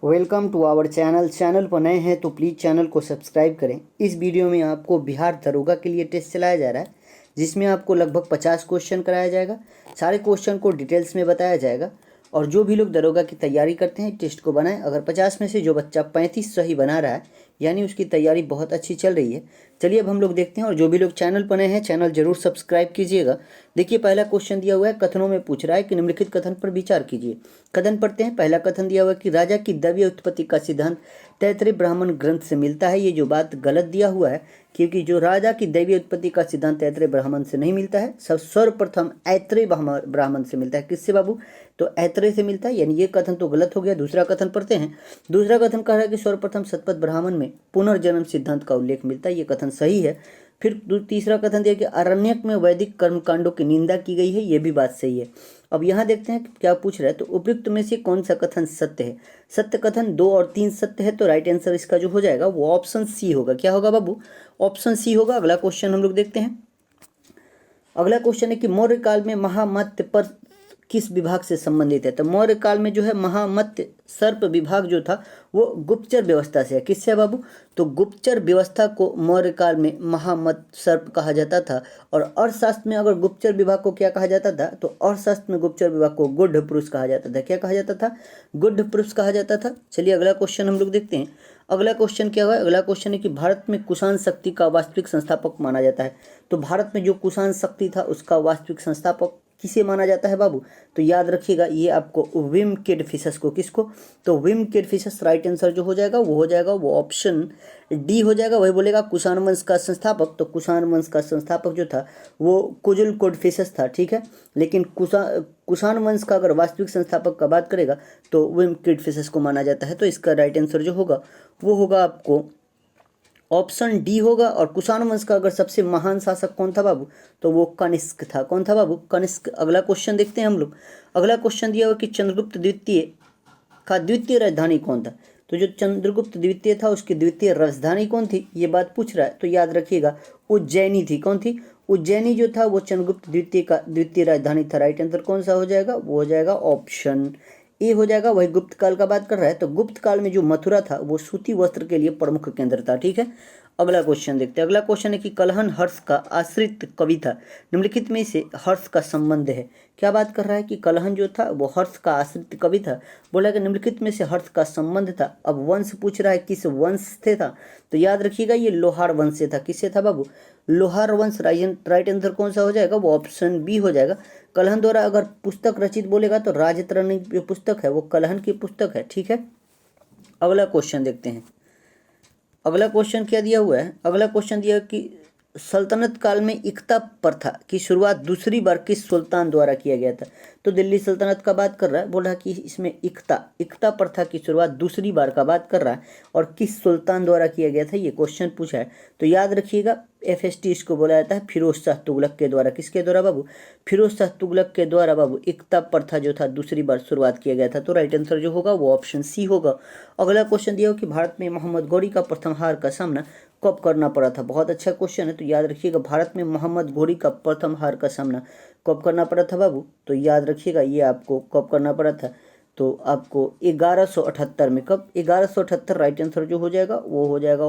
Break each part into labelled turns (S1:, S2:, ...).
S1: Welcome to our channel पर नए हैं तो प्लीज़ चैनल को सब्सक्राइब करें। इस वीडियो में आपको बिहार दरोगा के लिए टेस्ट चलाया जा रहा है, जिसमें आपको लगभग 50 क्वेश्चन कराया जाएगा। सारे क्वेश्चन को डिटेल्स में बताया जाएगा और जो भी लोग दरोगा की तैयारी करते हैं टेस्ट को बनाएं। अगर 50 में से जो बच्चा 35 सही बना रहा है यानी उसकी तैयारी बहुत अच्छी चल रही है। चलिए अब हम लोग देखते हैं। और जो भी लोग चैनल पर नए हैं चैनल जरूर सब्सक्राइब कीजिएगा। देखिए पहला क्वेश्चन दिया हुआ है, कथनों में पूछ रहा है कि निम्नलिखित कथन पर विचार कीजिए। कथन पढ़ते हैं। पहला कथन दिया हुआ है कि राजा की दैवीय उत्पत्ति का सिद्धांत तैत्तिरीय ब्राह्मण ग्रंथ से मिलता है। ये जो बात गलत दिया हुआ है, क्योंकि जो राजा की दैवीय उत्पत्ति का सिद्धांत तैत्तिरीय ब्राह्मण से नहीं मिलता है, सब सर्वप्रथम ऐत्रेय ब्राह्मण से मिलता है। किससे बाबू? तो ऐत्रेय से मिलता है, यानी ये कथन तो गलत हो गया। दूसरा कथन पढ़ते हैं। दूसरा कथन कह रहा है कि सर्वप्रथम शतपथ ब्राह्मण में पुनर्जन्म सिद्धांत का उल्लेख मिलता है। ये कथन सही है। फिर तीसरा कथन दिया कि अरण्यक में वैदिक कर्मकांडों की निंदा की गई है। ये भी बात सही है। अब यहाँ देखते हैं क्या पूछ रहा है। तो उपयुक्त में से कौन सा कथन सत्य है? सत्य कथन 2 और 3 सत्य है, तो राइट आंसर इसका जो हो जाएगा वो ऑप्शन सी होगा। क्या होगा बाबू? ऑप्शन सी होगा। अगला क्वेश्चन हम लोग देखते हैं। अगला क्वेश्चन है कि मौर्य काल में महामत्य पर किस विभाग से संबंधित है? तो मौर्य काल में जो है महामत्य सर्प विभाग जो था वो गुप्तचर व्यवस्था से है। किससे है बाबू? तो गुप्तचर व्यवस्था को मौर्य काल में महामत्य सर्प कहा जाता था। और अर्थशास्त्र में अगर गुप्तचर विभाग को क्या कहा जाता था? तो अर्थशास्त्र में गुप्तचर विभाग को गुड पुरुष कहा जाता था। क्या कहा जाता था? गुड पुरुष कहा जाता था। चलिए अगला क्वेश्चन हम लोग देखते हैं। अगला क्वेश्चन क्या हुआ? अगला क्वेश्चन है कि भारत में कुषाण शक्ति का वास्तविक संस्थापक माना जाता है। तो भारत में जो कुषाण शक्ति था उसका वास्तविक संस्थापक किसे माना जाता है बाबू? तो याद रखिएगा ये आपको विम किडफिशस को। किसको? तो विम किडफिशस। राइट आंसर जो हो जाएगा वो हो जाएगा वो ऑप्शन डी हो जाएगा। वही बोलेगा कुषाण वंश का संस्थापक। तो कुषाण वंश का संस्थापक जो था वो कुजुल कोडफिशस था, ठीक है। लेकिन कुषाण वंश का अगर वास्तविक संस्थापक का बात करेगा तो विम किडफिशस को माना जाता है। तो इसका राइट आंसर जो होगा वो होगा आपको ऑप्शन डी होगा। और कुषाण वंश का अगर सबसे महान शासक कौन था बाबू? तो वो कनिष्क था। कौन था बाबू? कनिष्क। अगला क्वेश्चन देखते हैं हम लोग। अगला क्वेश्चन दिया हुआ कि चंद्रगुप्त द्वितीय का द्वितीय राजधानी कौन था? तो जो चंद्रगुप्त द्वितीय था उसकी द्वितीय राजधानी कौन थी? ये बात पूछ रहा है। तो याद रखिएगा उज्जैनी थी। कौन थी? उज्जैनी जो था वो चंद्रगुप्त द्वितीय का द्वितीय राजधानी था। राइट आंसर कौन सा हो जाएगा? वो हो जाएगा ऑप्शन ए हो जाएगा। वही गुप्त काल का बात कर रहा है। तो गुप्त काल में जो मथुरा था वो सूती वस्त्र के लिए प्रमुख केंद्र था, ठीक है। अगला क्वेश्चन देखते हैं। अगला क्वेश्चन है कि कलहन हर्ष का आश्रित कवि था। निम्नलिखित में से हर्ष का संबंध है। क्या बात कर रहा है कि कलहन जो था वो हर्ष का आश्रित कवि था। बोला कि निम्नलिखित में से हर्ष का संबंध था। अब वंश पूछ रहा है किस वंश से था? तो याद रखिएगा ये लोहार वंश से था। किससे था बाबू? लोहार वंश। राइट आंसर कौन सा हो जाएगा? वो ऑप्शन बी हो जाएगा। कलहन द्वारा अगर पुस्तक रचित बोलेगा तो राजतरणी जो पुस्तक है वो कलहन की पुस्तक है, ठीक है। अगला क्वेश्चन देखते हैं। अगला क्वेश्चन क्या दिया हुआ है? अगला क्वेश्चन दिया कि सल्तनत काल में इक्ता प्रथा की शुरुआत दूसरी बार किस सुल्तान द्वारा किया गया था? तो दिल्ली सल्तनत का बात कर रहा है। बोल रहा है कि इसमें इक्ता प्रथा की शुरुआत दूसरी बार का बात कर रहा है और किस सुल्तान द्वारा किया गया था ये क्वेश्चन पूछा है। तो याद रखिएगा FST इसको बोला जाता है फिरोज शाह तुगलक के द्वारा। किसके द्वारा बाबू? फिरोज शाह तुगलक के द्वारा बाबू इक्ता प्रथा जो था दूसरी बार शुरुआत किया गया था। तो राइट आंसर जो होगा वो ऑप्शन सी होगा। अगला क्वेश्चन दिया हो कि भारत में मोहम्मद घोरी का प्रथम हार का सामना कब करना पड़ा था? बहुत अच्छा क्वेश्चन है। तो याद रखिएगा भारत में मोहम्मद घोरी का प्रथम हार का सामना कब करना पड़ा था बाबू? तो याद रखिएगा ये आपको कब करना पड़ा था? तो आपको 1178 में। कब? 1178। राइट आंसर जो हो जाएगा वो हो जाएगा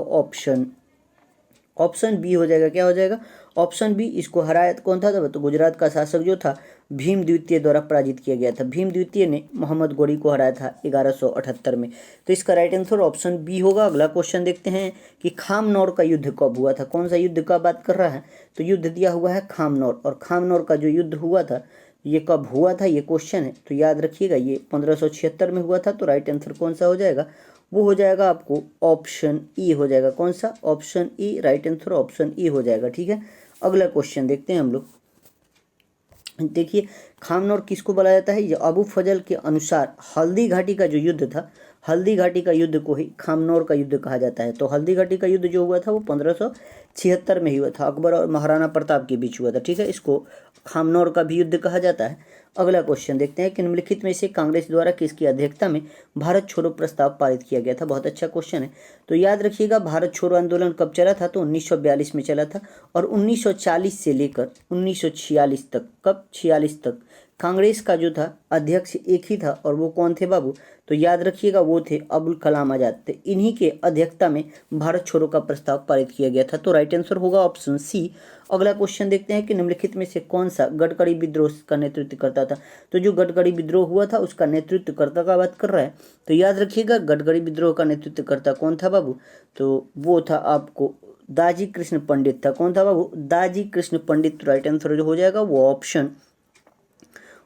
S1: ऑप्शन बी हो जाएगा। क्या हो जाएगा? Option B. इसको हराया कौन था? तो गुजरात का शासक जो था भीम द्वितीय द्वारा पराजित किया गया था। भीम द्वितीय ने मोहम्मद घोरी को हराया था 1178 में। तो इसका राइट आंसर ऑप्शन बी होगा। अगला क्वेश्चन देखते हैं कि खामनौर का युद्ध कब हुआ था? कौन सा युद्ध का बात कर रहा है? तो युद्ध दिया हुआ है खामनौर। और खामनौर का जो युद्ध हुआ था ये कब हुआ था ये क्वेश्चन है। तो याद रखिएगा ये 1576 में हुआ था। तो राइट आंसर कौन सा हो जाएगा? वो हो जाएगा आपको ऑप्शन ई हो जाएगा। कौन सा? Option E. Right answer option E हो जाएगा, ठीक है। अगला क्वेश्चन देखते हैं हम लोग। देखिए खामनौर किसको बोला जाता है? ये अबू फजल के अनुसार हल्दी घाटी का जो युद्ध था, हल्दी घाटी का युद्ध को ही खामनौर का युद्ध कहा जाता है। तो हल्दी घाटी का युद्ध जो हुआ था वो 1576 में ही हुआ था। अकबर और महाराणा प्रताप के बीच हुआ था, ठीक है। इसको खामनौर का भी युद्ध कहा जाता है। अगला क्वेश्चन देखते हैं कि निम्नलिखित में से कांग्रेस द्वारा किसकी अध्यक्षता में भारत छोड़ो प्रस्ताव पारित किया गया था? बहुत अच्छा क्वेश्चन है। तो याद रखिएगा भारत छोड़ो आंदोलन कब चला था? तो 1942 में चला था। और 1940 से लेकर 1946 तक, कब? 46 तक कांग्रेस का जो था अध्यक्ष एक ही था और वो कौन थे बाबू, तो याद रखिएगा वो थे अबुल कलाम आजाद थे। इन्हीं के अध्यक्षता में भारत छोड़ो का प्रस्ताव पारित किया गया था। तो राइट आंसर होगा ऑप्शन सी। अगला क्वेश्चन देखते हैं कि निम्नलिखित में से कौन सा गडकरी विद्रोह का नेतृत्व करता था। तो जो गडकरी विद्रोह हुआ था उसका नेतृत्वकर्ता का बात कर रहा है। तो याद रखिएगा गडकरी विद्रोह का नेतृत्वकर्ता कौन था बाबू, तो वो था आपको दाजी कृष्ण पंडित था। कौन था बाबू, दाजी कृष्ण पंडित। राइट आंसर जो हो जाएगा वो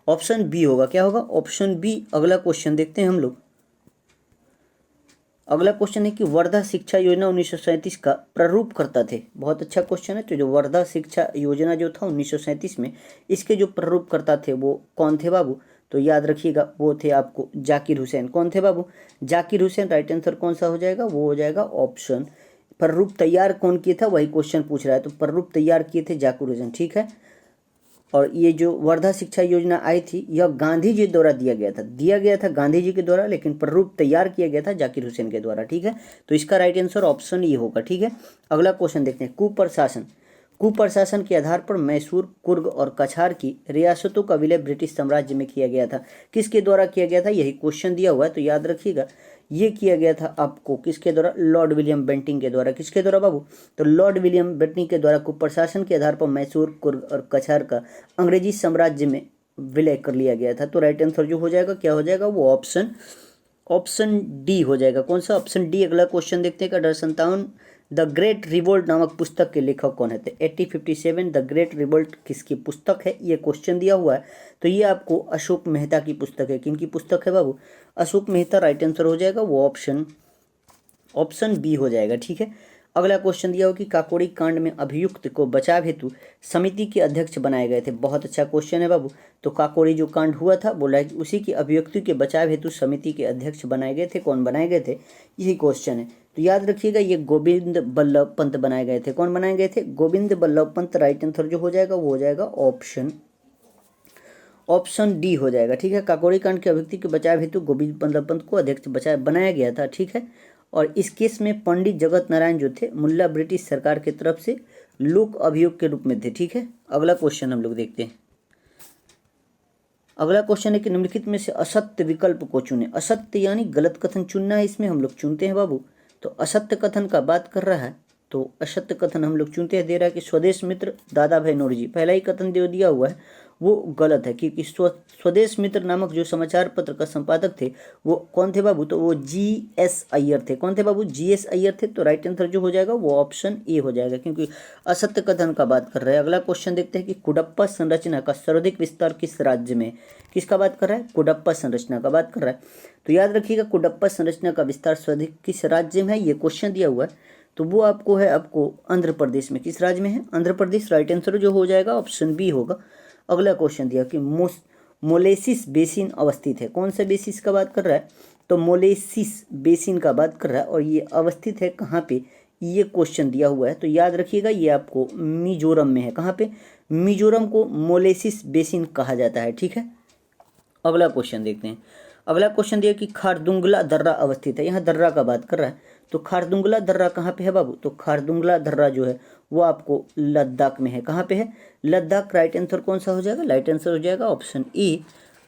S1: ऑप्शन बी होगा। क्या होगा, ऑप्शन बी। अगला क्वेश्चन देखते हैं हम लोग। अगला क्वेश्चन है कि वर्धा शिक्षा योजना 1937 का प्रारूप करता थे। बहुत अच्छा क्वेश्चन है। तो जो वर्धा शिक्षा योजना जो था 1937 में, इसके जो प्रारूप करता थे वो कौन थे बाबू, तो याद रखिएगा वो थे आपको जाकिर हुसैन। कौन थे बाबू, जाकिर हुसैन। राइट आंसर कौन सा हो जाएगा, वो हो जाएगा ऑप्शन। प्रारूप तैयार कौन किए था, वही क्वेश्चन पूछ रहा है। तो प्रारूप तैयार किए थे जाकिर हुसैन, ठीक है। और ये जो वर्धा शिक्षा योजना आई थी यह गांधी जी द्वारा दिया गया था गांधी जी के द्वारा, लेकिन प्रारूप तैयार किया गया था जाकिर हुसैन के द्वारा, ठीक है। तो इसका राइट आंसर ऑप्शन ये होगा, ठीक है। अगला क्वेश्चन देखते हैं। कुप्रशासन के आधार पर मैसूर, कुर्ग और कछार की रियासतों का विलय ब्रिटिश साम्राज्य में किया गया था। किसके द्वारा किया गया था, यही क्वेश्चन दिया हुआ है। तो याद रखिएगा ये किया गया था आपको किसके द्वारा, लॉर्ड विलियम बेंटिंक के द्वारा। किसके द्वारा बाबू, तो लॉर्ड विलियम बेंटिंक के द्वारा कुप्रशासन के आधार पर मैसूर, कुर्ग और कछार का अंग्रेजी साम्राज्य में विलय कर लिया गया था। तो राइट आंसर जो हो जाएगा क्या हो जाएगा, वो ऑप्शन डी हो जाएगा। कौन सा, ऑप्शन डी। अगला क्वेश्चन देखते हैं। 1857 द ग्रेट रिवोल्ट नामक पुस्तक के लेखक कौन है। 1857 द ग्रेट रिवोल्ट किसकी पुस्तक है, ये क्वेश्चन दिया हुआ है। तो ये आपको अशोक मेहता की पुस्तक है। किनकी पुस्तक है बाबू, अशोक मेहता। राइट आंसर हो जाएगा वो ऑप्शन बी हो जाएगा, ठीक है। अगला क्वेश्चन दिया हो कि काकोड़ी कांड में अभियुक्त को बचाव हेतु समिति के अध्यक्ष बनाए गए थे। बहुत अच्छा क्वेश्चन है बाबू। तो काकोड़ी जो कांड हुआ था बोला है कि उसी की अभियुक्ति के बचाव हेतु समिति के अध्यक्ष बनाए गए थे। कौन बनाए गए थे, यही क्वेश्चन है। तो याद रखिएगा ये गोविंद बल्लभ पंत बनाए गए थे। कौन बनाए गए थे, गोविंद बल्लभ पंत। राइट आंसर जो हो जाएगा वो हो जाएगा ऑप्शन डी हो जाएगा, ठीक है। काकोड़ी कांड के अभियुक्ति के बचाव हेतु गोविंद बल्लभ पंत को अध्यक्ष बनाया गया था, ठीक है। और इस केस में पंडित जगत नारायण जो थे मुल्ला ब्रिटिश सरकार की तरफ से लोक अभियोग के रूप में थे, ठीक है। अगला क्वेश्चन हम लोग देखते हैं। अगला क्वेश्चन है कि निम्नलिखित में से असत्य विकल्प को चुने। असत्य यानी गलत कथन चुनना है, इसमें हम लोग चुनते हैं बाबू। तो असत्य कथन का बात कर रहा है, तो असत्य कथन हम लोग चुनते हैं। दे रहा है कि स्वदेश मित्र दादा भाई नौरोजी, पहला ही कथन जो दिया हुआ है वो गलत है, क्योंकि स्वदेश मित्र नामक जो समाचार पत्र का संपादक थे वो कौन थे बाबू, तो वो GS अय्यर थे। कौन थे बाबू, GS अय्यर थे। तो राइट आंसर जो हो जाएगा वो ऑप्शन ए हो जाएगा, क्योंकि असत्य कथन का बात कर रहे हैं। अगला क्वेश्चन देखते हैं कि कुडप्पा संरचना का सर्वाधिक विस्तार किस राज्य में, किसका बात कर रहा है, कुडप्पा संरचना का बात कर रहा है। तो याद रखिएगा कुडप्पा संरचना का विस्तार सर्वाधिक किस राज्य में है, ये क्वेश्चन दिया हुआ है। तो वो आपको आंध्र प्रदेश में। किस राज्य में है, आंध्र प्रदेश। राइट आंसर जो हो जाएगा ऑप्शन बी होगा। अगला क्वेश्चन दिया कि मोलेसिस बेसिन अवस्थित है। कौन सा बेसिस का बात कर रहा है, तो मोलेसिस बेसिन का बात कर रहा है। और ये अवस्थित है कहाँ पे, ये क्वेश्चन दिया हुआ है। तो याद रखिएगा ये आपको मिजोरम में है। कहाँ पे, मिजोरम को मोलेसिस बेसिन कहा जाता है, ठीक है। अगला क्वेश्चन देखते हैं। अगला क्वेश्चन दिया कि खारदुंगला दर्रा अवस्थित है। यहाँ दर्रा का बात कर रहा है। तो खारदुंगला दर्रा कहाँ पे है बाबू, तो खारदुंगला दर्रा जो है वो आपको लद्दाख में है। कहाँ पे है, लद्दाख। राइट आंसर कौन सा हो जाएगा, राइट आंसर हो जाएगा ऑप्शन ए।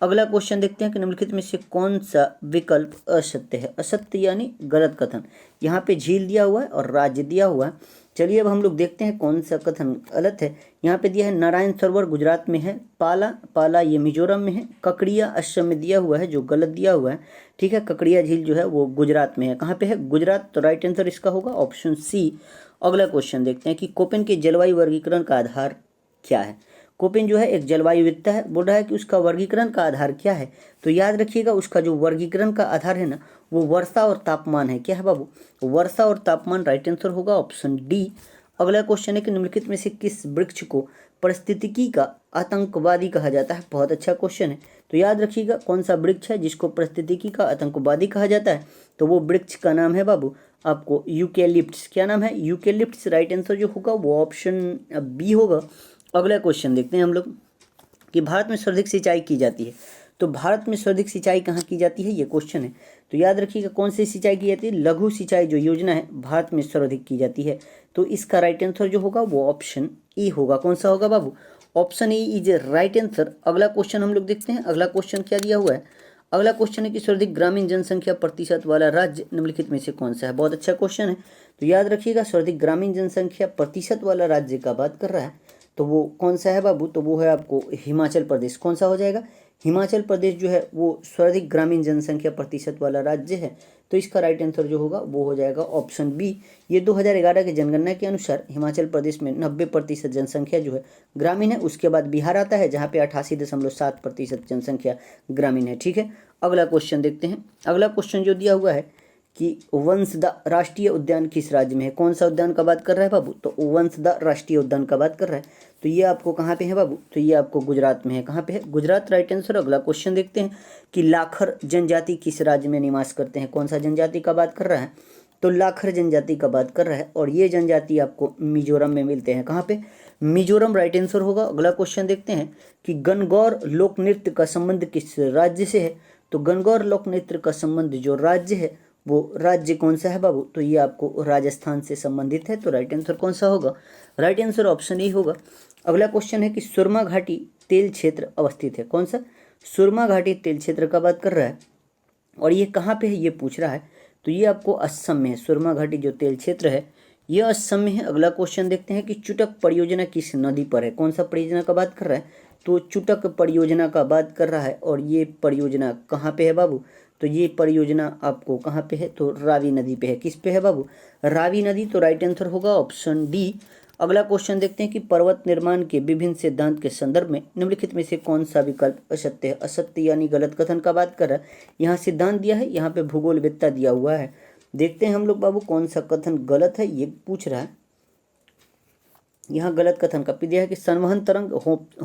S1: अगला क्वेश्चन देखते हैं कि निम्नलिखित में से कौन सा विकल्प असत्य है। असत्य यानी गलत कथन। यहाँ पे झील दिया हुआ है और राज्य दिया हुआ है। चलिए अब हम लोग देखते हैं कौन सा कथन गलत है। यहाँ पे दिया है नारायण सरोवर गुजरात में है, पाला ये मिजोरम में है, ककड़िया असम में दिया हुआ है जो गलत दिया हुआ है, ठीक है। ककड़िया झील जो है वो गुजरात में है। कहाँ पे है, गुजरात। तो राइट आंसर इसका होगा ऑप्शन सी। अगला क्वेश्चन देखते हैं कि कोपेन के जलवायु वर्गीकरण का आधार क्या है। कोपेन जो है एक जलवायुविद्ता है, बोल रहा है कि उसका वर्गीकरण का आधार क्या है। तो याद रखिएगा उसका जो वर्गीकरण का आधार है ना वो वर्षा और तापमान है। क्या है बाबू, वर्षा और तापमान। राइट आंसर होगा ऑप्शन डी। अगला क्वेश्चन है कि निम्नलिखित में से किस वृक्ष को पारिस्थितिकी का आतंकवादी कहा जाता है। बहुत अच्छा क्वेश्चन है। तो याद रखिएगा कौन सा वृक्ष है जिसको पारिस्थितिकी का आतंकवादी कहा जाता है। तो वो वृक्ष का नाम है बाबू आपको यूकेलिप्टस। क्या नाम है, यूकेलिप्टस। राइट आंसर जो होगा वो ऑप्शन बी होगा। अगला क्वेश्चन देखते हैं हम लोग कि भारत में सर्वाधिक सिंचाई की जाती है। तो भारत में सर्वाधिक सिंचाई कहाँ की जाती है, ये क्वेश्चन है। तो याद रखिएगा कौन सी सिंचाई की जाती है, लघु सिंचाई जो योजना है भारत में सर्वाधिक की जाती है। तो इसका राइट आंसर जो होगा वो ऑप्शन ई होगा। कौन सा होगा बाबू, option A is a right answer. अगला क्वेश्चन हम लोग देखते हैं। अगला क्वेश्चन क्या दिया हुआ है। अगला क्वेश्चन है कि सर्वाधिक ग्रामीण जनसंख्या प्रतिशत वाला राज्य निम्नलिखित में से कौन सा है। बहुत अच्छा क्वेश्चन है, तो याद रखिएगा सर्वाधिक ग्रामीण जनसंख्या प्रतिशत वाला राज्य का बात कर रहा है, तो वो कौन सा है बाबू, तो वो है आपको हिमाचल प्रदेश। कौन सा हो जाएगा, हिमाचल प्रदेश जो है वो सर्वाधिक ग्रामीण जनसंख्या प्रतिशत वाला राज्य है। तो इसका राइट आंसर जो होगा वो हो जाएगा ऑप्शन बी। ये 2011 के जनगणना के अनुसार हिमाचल प्रदेश में 90% जनसंख्या जो है ग्रामीण है। उसके बाद बिहार आता है जहाँ पे 88.7% जनसंख्या ग्रामीण है। ठीक है, अगला क्वेश्चन देखते हैं। अगला क्वेश्चन जो दिया हुआ है कि वंसदा राष्ट्रीय उद्यान किस राज्य में है। कौन सा उद्यान का बात कर रहा है बाबू, तो वंसदा राष्ट्रीय उद्यान का बात कर रहा है। तो ये आपको कहाँ पे है बाबू, तो ये आपको गुजरात में है। कहाँ पे है, गुजरात, राइट आंसर। अगला क्वेश्चन देखते हैं कि लाखर जनजाति किस राज्य में निवास करते हैं। कौन सा जनजाति का बात कर रहा है, तो लाखर जनजाति का बात कर रहा है, और ये जनजाति आपको मिजोरम में मिलते हैं। कहाँ पे, मिजोरम, राइट आंसर होगा। अगला क्वेश्चन देखते हैं कि गणगौर लोक नृत्य का संबंध किस राज्य से है। तो गणगौर लोक नृत्य का संबंध जो राज्य है वो राज्य कौन सा है बाबू, तो ये आपको राजस्थान से संबंधित है। तो राइट आंसर कौन सा होगा, राइट आंसर ऑप्शन ए होगा। अगला क्वेश्चन है कि सुरमा घाटी तेल क्षेत्र अवस्थित है। कौन सा, सुरमा घाटी तेल क्षेत्र का बात कर रहा है, और ये कहाँ पे है ये पूछ रहा है। तो ये आपको असम में है। सुरमा घाटी जो तेल क्षेत्र है ये असम में है। अगला क्वेश्चन देखते हैं कि चुटक परियोजना किस नदी पर है। कौन सा परियोजना का बात कर रहा है, तो चुटक परियोजना का बात कर रहा है, और ये परियोजना कहाँ पे है बाबू, तो ये परियोजना आपको कहाँ पे है, तो रावी नदी पे है। किस पे है बाबू, रावी नदी। तो राइट आंसर होगा ऑप्शन डी। अगला क्वेश्चन देखते हैं कि पर्वत निर्माण के विभिन्न सिद्धांत के संदर्भ में निम्नलिखित में से कौन सा विकल्प असत्य है। असत्य यानी गलत कथन का बात कर रहा है। यहाँ सिद्धांत दिया है, यहाँ पे भूगोलविद्ता दिया हुआ है। देखते हैं हम लोग बाबू कौन सा कथन गलत है ये पूछ रहा है। यहाँ गलत कथन का दिया है कि संवहन तरंग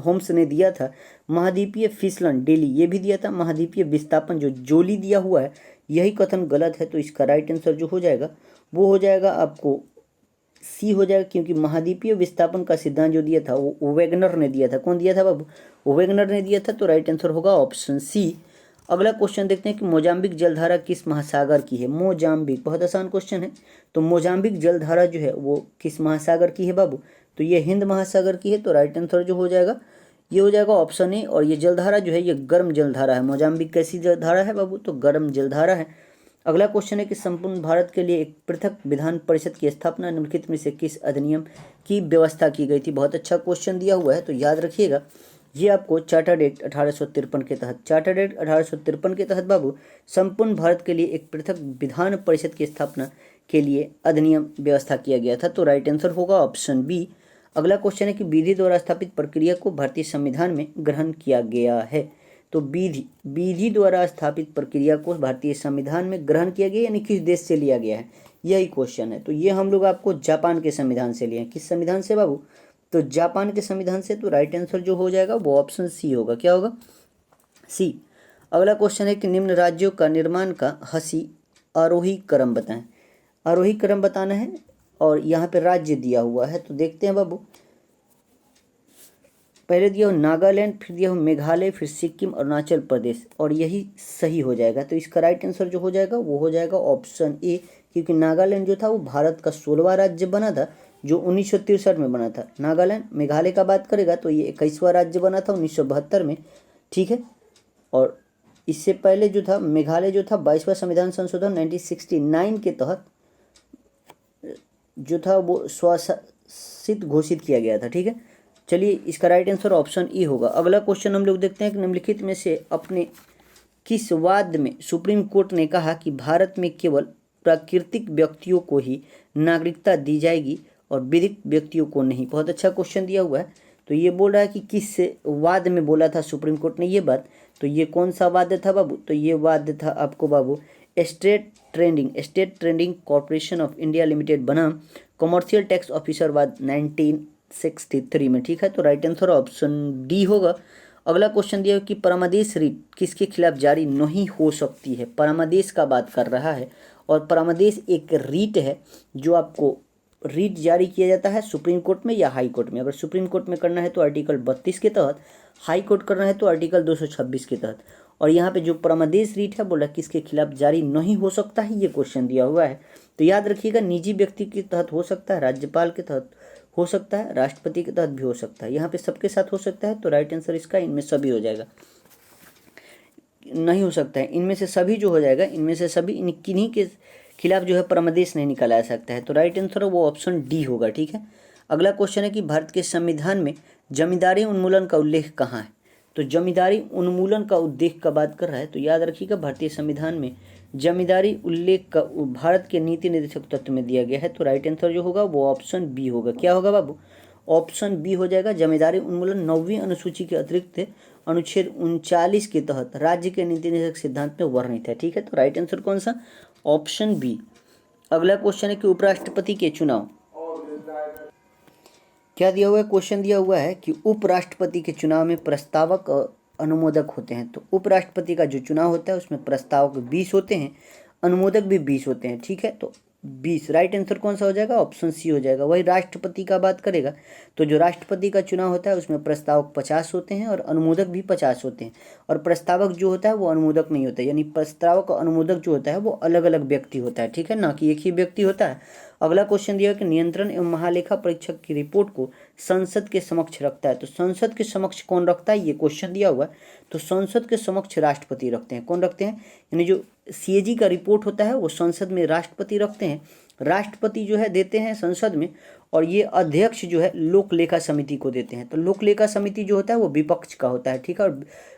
S1: होम्स ने दिया था। महाद्वीपीय फिसलन डेली ये भी दिया था। महाद्वीपीय विस्थापन जो जोली दिया हुआ है यही कथन गलत है। तो इसका राइट आंसर जो हो जाएगा वो हो जाएगा आपको सी हो जाएगा, क्योंकि महाद्वीपीय विस्थापन का सिद्धांत जो दिया था वो वेगनर ने दिया था। कौन दिया था बाबू, वेगनर ने दिया था। तो राइट आंसर होगा ऑप्शन सी। अगला क्वेश्चन देखते हैं कि मोजाम्बिक जलधारा किस महासागर की है। मोजाम्बिक, बहुत आसान क्वेश्चन है। तो मोजाम्बिक जलधारा जो है वो किस महासागर की है बाबू, तो ये हिंद महासागर की है। तो राइट आंसर जो हो जाएगा ये हो जाएगा ऑप्शन ए। और ये जलधारा जो है ये गर्म जलधारा है। मोजाम्बिक कैसी जलधारा है बाबू, तो गर्म जलधारा है। अगला क्वेश्चन है कि संपूर्ण भारत के लिए एक पृथक विधान परिषद की स्थापना निम्नलिखित में से किस अधिनियम की व्यवस्था की गई थी। बहुत अच्छा क्वेश्चन दिया हुआ है, तो याद रखिएगा ये आपको चार्टर्ड एक्ट 1853 के तहत, चार्टर्ड एक्ट 1853 के तहत बाबू संपूर्ण भारत के लिए एक पृथक विधान परिषद की स्थापना के लिए अधिनियम व्यवस्था किया गया था। तो राइट आंसर होगा ऑप्शन बी। अगला क्वेश्चन है कि विधि द्वारा स्थापित प्रक्रिया को भारतीय संविधान में ग्रहण किया गया है। तो विधि द्वारा स्थापित प्रक्रिया को भारतीय संविधान में ग्रहण किया गया, यानी किस देश से लिया गया है, यही क्वेश्चन है। तो ये हम लोग आपको जापान के संविधान से लिए हैं। किस संविधान से बाबू, तो जापान के संविधान से। तो राइट आंसर जो हो जाएगा वो ऑप्शन सी होगा। क्या होगा, सी। अगला क्वेश्चन है कि निम्न राज्यों का निर्माण का हसी आरोही क्रम बताएं। आरोही क्रम बताना है, और यहाँ पे राज्य दिया हुआ है। तो देखते हैं बाबू, पहले दिया हो नागालैंड, फिर दिया हो मेघालय, फिर सिक्किम, अरुणाचल प्रदेश, और यही सही हो जाएगा। तो इसका राइट आंसर जो हो जाएगा वो हो जाएगा ऑप्शन ए, क्योंकि नागालैंड जो था वो भारत का 16वां राज्य बना था जो 1963 में बना था। नागालैंड, मेघालय का बात करेगा तो ये 21वां राज्य बना था 1972 में। ठीक है, और इससे पहले जो था मेघालय जो था 22वां संविधान संशोधन 1969 के तहत जो था वो स्वशासित घोषित किया गया था। ठीक है, चलिए इसका राइट आंसर ऑप्शन ई होगा। अगला क्वेश्चन हम लोग देखते हैं कि निम्नलिखित में से अपने किस वाद में सुप्रीम कोर्ट ने कहा कि भारत में केवल प्राकृतिक व्यक्तियों को ही नागरिकता दी जाएगी और विधिक व्यक्तियों को नहीं। बहुत अच्छा क्वेश्चन दिया हुआ है। तो ये बोल रहा है कि किस वाद में बोला था सुप्रीम कोर्ट ने ये बात, तो ये कौन सा वाद था बाबू, तो ये वाद था आपको बाबू state trading corporation of India limited बनाम कमर्शियल टैक्स ऑफिसर वाद 1963 में। ठीक है, तो राइट आंसर ऑप्शन डी होगा। अगला क्वेश्चन दिया कि परमादेश रीट किसके खिलाफ जारी नहीं हो सकती है। परमादेश का बात कर रहा है, और परमादेश एक रीट है जो आपको रीट जारी किया जाता है सुप्रीम कोर्ट में या हाई कोर्ट में। अगर सुप्रीम कोर्ट में करना है तो आर्टिकल 32 के तहत, हाई कोर्ट करना है तो आर्टिकल 226 के तहत। और यहाँ पे जो परमादेश रीट है बोला किसके खिलाफ जारी नहीं हो सकता है, ये क्वेश्चन दिया हुआ है। तो याद रखिएगा निजी व्यक्ति के तहत हो सकता है, राज्यपाल के तहत हो सकता है, राष्ट्रपति के तहत भी हो सकता है। यहाँ पे सबके साथ हो सकता है, तो राइट आंसर इसका इनमें सभी हो जाएगा। नहीं हो सकता है, इनमें से सभी जो हो जाएगा, इनमें से सभी इन किन्हीं के खिलाफ जो है परमादेश नहीं निकाला जा सकता है। तो राइट आंसर है वो ऑप्शन डी होगा। ठीक है, अगला क्वेश्चन है कि भारत के संविधान में जमींदारी उन्मूलन का उल्लेख कहाँ है। तो जमींदारी उन्मूलन का उल्लेख का बात कर रहा है, तो याद रखिएगा भारतीय संविधान में जमींदारी उल्लेख का भारत के नीति निर्देशक तत्व में दिया गया है। तो राइट आंसर जो होगा वो ऑप्शन बी होगा। क्या होगा बाबू, ऑप्शन बी हो जाएगा। जमींदारी उन्मूलन 9वीं अनुसूची के अतिरिक्त अनुच्छेद 39 के तहत राज्य के नीति निर्देशक सिद्धांत में वर्णित है। ठीक है, तो राइट आंसर कौन सा, ऑप्शन बी। अगला क्वेश्चन है कि उपराष्ट्रपति के चुनाव, क्या दिया हुआ है, क्वेश्चन दिया हुआ है कि उपराष्ट्रपति के चुनाव में प्रस्तावक और अनुमोदक होते हैं। तो उपराष्ट्रपति का जो चुनाव होता है उसमें प्रस्तावक 20 होते हैं, अनुमोदक भी 20 होते हैं। ठीक है, तो 20 राइट आंसर कौन सा हो जाएगा, ऑप्शन सी हो जाएगा। वही राष्ट्रपति का बात करेगा तो जो राष्ट्रपति का चुनाव होता है उसमें प्रस्तावक 50 होते हैं और अनुमोदक भी 50 होते हैं। और प्रस्तावक जो होता है वो अनुमोदक नहीं होता, यानी प्रस्तावक और अनुमोदक जो होता है वो अलग अलग व्यक्ति होता है। ठीक है, ना कि एक ही व्यक्ति होता है। अगला क्वेश्चन दिया कि नियंत्रण एवं महालेखा परीक्षक की रिपोर्ट को संसद के समक्ष रखता है। तो संसद के समक्ष कौन रखता है, ये क्वेश्चन दिया हुआ है। तो संसद के समक्ष राष्ट्रपति रखते हैं। कौन रखते हैं, यानी जो सीएजी का रिपोर्ट होता है वो संसद में राष्ट्रपति रखते हैं। राष्ट्रपति जो है देते हैं संसद में, और ये अध्यक्ष जो है लोक लेखा समिति को देते हैं। तो लोक लेखा समिति जो होता है वो विपक्ष का होता है। ठीक है,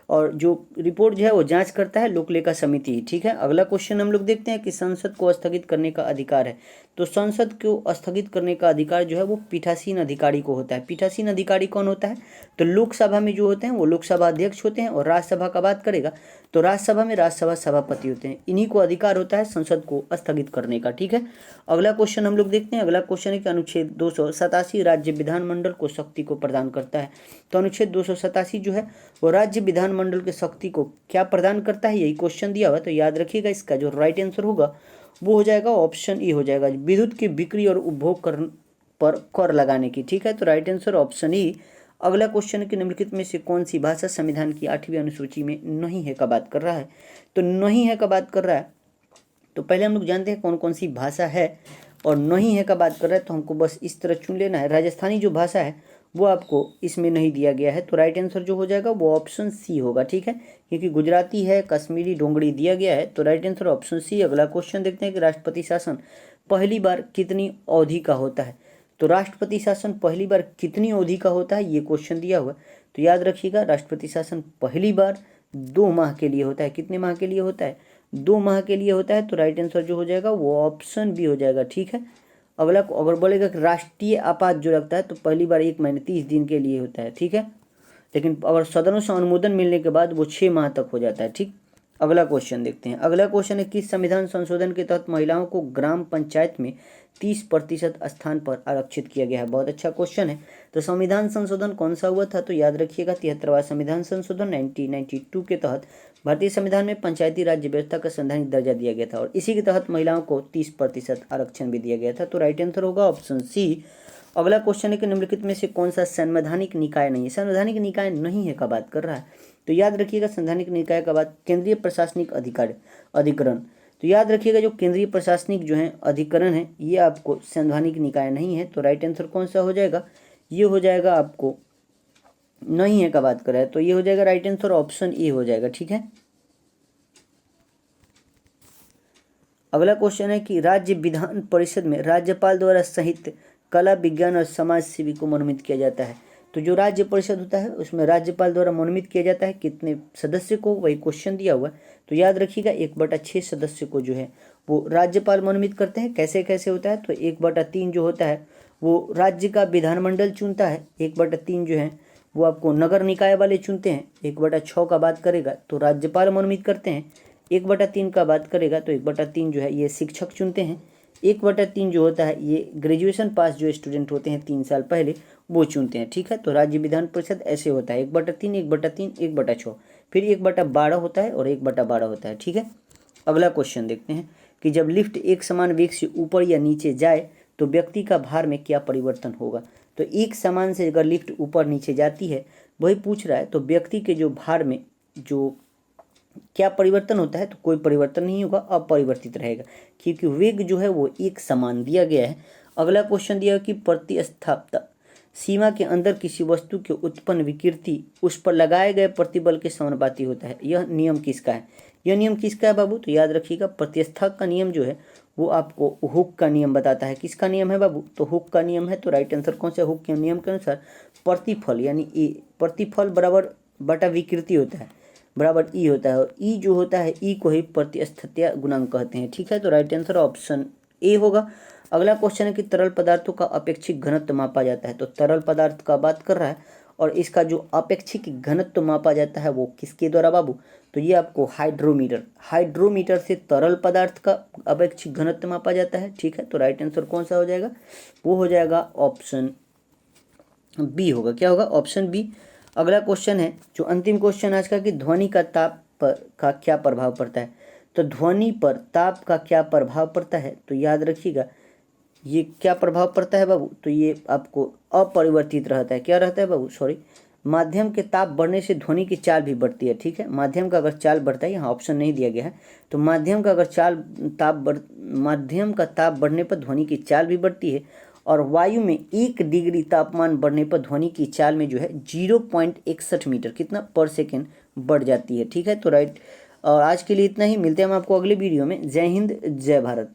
S1: और जो रिपोर्ट जो है वो जांच करता है लोक लेखा समिति। ठीक है, अगला क्वेश्चन हम लोग देखते हैं कि संसद को स्थगित करने का अधिकार है। तो संसद को स्थगित करने का अधिकार जो है वो पीठासीन अधिकारी को होता है। पीठासीन अधिकारी कौन होता है, तो लोकसभा में जो होते हैं वो लोकसभा अध्यक्ष होते हैं, और राज्यसभा का बात करेगा तो राज्यसभा में राज्यसभा सभापति होते हैं। इन्हीं को अधिकार होता है संसद को स्थगित करने का। ठीक है, अगला क्वेश्चन हम लोग देखते हैं। अगला क्वेश्चन है कि अनुच्छेद 287 राज्य विधानमंडल को शक्ति को प्रदान करता है। तो अनुच्छेद 287 जो है वो राज्य विधानमंडल के शक्ति को क्या प्रदान करता है, यही क्वेश्चन दिया हुआ। तो याद रखिएगा इसका जो राइट आंसर होगा वो हो जाएगा ऑप्शन ई हो जाएगा, विद्युत की बिक्री और उपभोग पर कर लगाने की। ठीक है, तो राइट आंसर ऑप्शन ई। अगला क्वेश्चन है कि निम्नलिखित में से कौन सी भाषा संविधान की 8वीं अनुसूची में नहीं है का बात कर रहा है। तो नहीं है का बात कर रहा है, तो पहले हम लोग जानते हैं कौन कौन सी भाषा है, और नहीं है का बात कर रहा है तो हमको बस इस तरह चुन लेना है। राजस्थानी जो भाषा है वो आपको इसमें नहीं दिया गया है, तो राइट आंसर जो हो जाएगा वो ऑप्शन सी होगा। ठीक है, क्योंकि गुजराती है, कश्मीरी, डोंगरी दिया गया है, तो राइट आंसर ऑप्शन सी। अगला क्वेश्चन देखते हैं कि राष्ट्रपति शासन पहली बार कितनी अवधि का होता है। तो राष्ट्रपति शासन पहली बार कितनी अवधि का होता है, ये क्वेश्चन दिया हुआ है। तो याद रखिएगा राष्ट्रपति शासन पहली बार 2 माह के लिए होता है। कितने माह के लिए होता है, 2 माह के लिए होता है। तो राइट आंसर जो हो जाएगा वो ऑप्शन बी हो जाएगा। ठीक है, अगला अगर बोलेगा कि राष्ट्रीय आपात जो लगता है तो पहली बार 1 महीने 30 दिन के लिए होता है। ठीक है, लेकिन अगर सदनों से अनुमोदन मिलने के बाद वो 6 माह तक हो जाता है। ठीक, अगला क्वेश्चन देखते हैं। अगला क्वेश्चन है किस संविधान संशोधन के तहत महिलाओं को ग्राम पंचायत में 30% स्थान पर आरक्षित किया गया है। बहुत अच्छा क्वेश्चन है। तो संविधान संशोधन कौन सा हुआ था, तो याद रखिएगा 73वां संविधान संशोधन 1992 के तहत भारतीय संविधान में पंचायती राज्य व्यवस्था का संवैधानिक दर्जा दिया गया था, और इसी के तहत महिलाओं को 30% आरक्षण भी दिया गया था। तो राइट आंसर होगा ऑप्शन सी। अगला क्वेश्चन है कि निम्नलिखित में से कौन सा संवैधानिक निकाय नहीं है। संवैधानिक निकाय नहीं है का बात कर रहा है, तो याद रखिएगा संवैधानिक निकाय का बात केंद्रीय प्रशासनिक अधिकरण। तो याद रखिएगा जो केंद्रीय प्रशासनिक जो है अधिकरण है ये आपको संवैधानिक निकाय नहीं है। तो राइट आंसर कौन सा हो जाएगा, ये हो जाएगा आपको नहीं है का बात कर रहा है, तो ये हो जाएगा राइट आंसर ऑप्शन ए हो जाएगा। ठीक है, अगला क्वेश्चन है कि राज्य विधान परिषद में राज्यपाल द्वारा साहित्य, कला, विज्ञान और समाज सेवी को मनोनीत किया जाता है। तो जो राज्य परिषद होता है उसमें राज्यपाल द्वारा मनोनीत किया जाता है कितने सदस्य को, वही क्वेश्चन दिया हुआ है। तो याद रखिएगा 1/6 सदस्य को जो है वो राज्यपाल मनोनीत करते हैं। कैसे कैसे होता है, तो 1/3 जो होता है वो राज्य का विधानमंडल चुनता है, 1/3 जो है वो आपको नगर निकाय वाले चुनते हैं, 1/6 का बात करेगा तो राज्यपाल मनोनीत करते हैं, 1/3 का बात करेगा तो 1/3 जो है ये शिक्षक चुनते हैं, 1/3 जो होता है ये ग्रेजुएशन पास जो स्टूडेंट होते हैं 3 साल पहले वो चुनते हैं। ठीक है, तो राज्य विधान परिषद ऐसे होता है 1/3, 1/3, 1/6, फिर 1/12 होता है और 1/12 होता है। ठीक है, अगला क्वेश्चन देखते हैं कि जब लिफ्ट एक समान वेग से ऊपर या नीचे जाए तो व्यक्ति का भार में क्या परिवर्तन होगा। तो एक समान से अगर लिफ्ट ऊपर नीचे जाती है वही पूछ रहा है, तो व्यक्ति के जो भार में जो क्या परिवर्तन होता है, तो कोई परिवर्तन नहीं होगा, अपरिवर्तित रहेगा, क्योंकि वेग जो है वो एक समान दिया गया है। अगला क्वेश्चन दिया कि प्रतिस्थापकता सीमा के अंदर किसी वस्तु के उत्पन्न विकृति उस पर लगाए गए प्रतिबल के समानुपाती होता है। यह नियम किसका है? यह नियम किसका है बाबू? तो याद रखिएगा, प्रत्यस्थक का नियम जो है वो आपको हुक का नियम बताता है। किसका नियम है बाबू? तो हुक का नियम है। तो राइट आंसर कौन सा? हुक के नियम के अनुसार प्रतिफल यानी ए, प्रतिफल बराबर बटा विकृति होता है, बराबर ई होता है, और ई जो होता है ई को ही प्रतिस्थत्या गुणांक कहते हैं। ठीक है, तो राइट आंसर ऑप्शन ए होगा। अगला क्वेश्चन है कि तरल पदार्थों का अपेक्षिक घनत्व मापा जाता है। तो तरल पदार्थ का बात कर रहा है और इसका जो अपेक्षिक घनत्व मापा जाता है वो किसके द्वारा बाबू? तो ये आपको हाइड्रोमीटर से तरल पदार्थ का अपेक्षिक घनत्व मापा जाता है। ठीक है, तो राइट आंसर कौन सा हो जाएगा? वो हो जाएगा ऑप्शन बी होगा। क्या होगा? Option B. अगला क्वेश्चन है जो अंतिम क्वेश्चन आज का, कि ध्वनि का ताप पर का क्या प्रभाव पड़ता है। तो ध्वनि पर ताप का क्या प्रभाव पड़ता है? तो याद रखिएगा, ये क्या प्रभाव पड़ता है बाबू? तो ये आपको अपरिवर्तित रहता है। क्या रहता है बाबू? सॉरी, माध्यम के ताप बढ़ने से ध्वनि की चाल भी बढ़ती है। ठीक है, माध्यम का अगर चाल बढ़ता है, यहाँ ऑप्शन नहीं दिया गया है, तो माध्यम का अगर माध्यम का ताप बढ़ने पर ध्वनि की चाल भी बढ़ती है, और वायु में 1 डिग्री तापमान बढ़ने पर ध्वनि की चाल में जो है 0.61 मीटर कितना पर सेकेंड बढ़ जाती है। ठीक है, तो राइट। और आज के लिए इतना ही, मिलते हैं हम आपको अगले वीडियो में। जय हिंद, जय भारत।